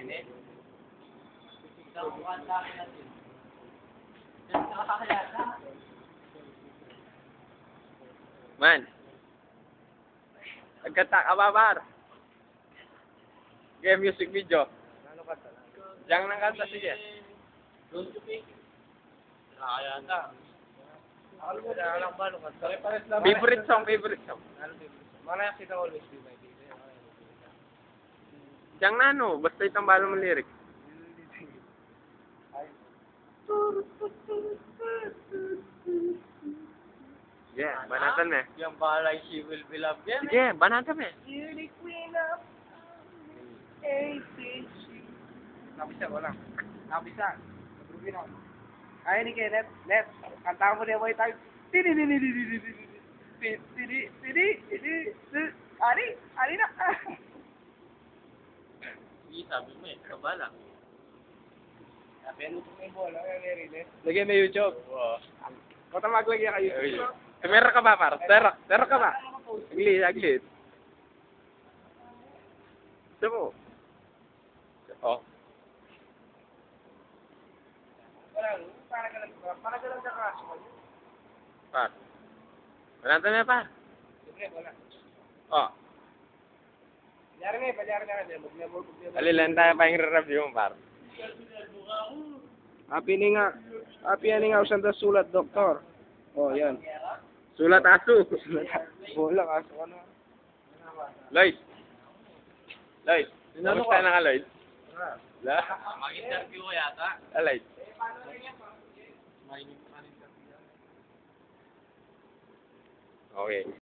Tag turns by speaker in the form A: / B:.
A: mainit. Isang buwan sa akin natin. Diyan ka kakayata.
B: Man. Nagkanta ka ba, par? Sige, music video.
C: Ano kanta?
B: Diyan nang kanta, sige.
A: Don't you think? Kakayata.
C: Alam ba ano kanta?
B: Favorite song, favorite song.
C: Ano favorite? Malaya kita always be my baby.
B: Diyan na, no? Basta itang balo mo lyric. Yeah, banatan mo eh.
A: Yung balay she will be loved. Yan eh.
B: Sige, banatan mo eh.
C: You're the queen of ACC. Nabisa ko lang. Nabisa. Nagrugin ako. Kaya ni Kenneth. Net. Kanta mo na yung tayo. Ari na.
A: Sige, sabi mo eh. Kabala.
C: Sabi, ano ito yung bola? Kaya narinig.
B: Lagyan mo YouTube.
A: Oo.
C: Kota maglagyan ka YouTube.
B: Meron ka ba, par? Meron ka ba? Aglit. Ito mo. Oh.
C: Para ka lang sa kaso.
B: Par. Banatan mo eh, par.
C: Siyempre, wala.
B: Oh.
C: Palyari na kasi.
B: Alilan tayo pa yung review mo, par.
C: Happy ni nga usang da sulat, doktor. Oh, yan.
B: Sulat aso.
C: Bola, kaso ka na.
B: Lloyd. Lloyd. Kamusta na ka, Lloyd? La?
A: Mag-interview ko yata.
B: Lloyd.
A: Mainit pa rin.
B: Okay.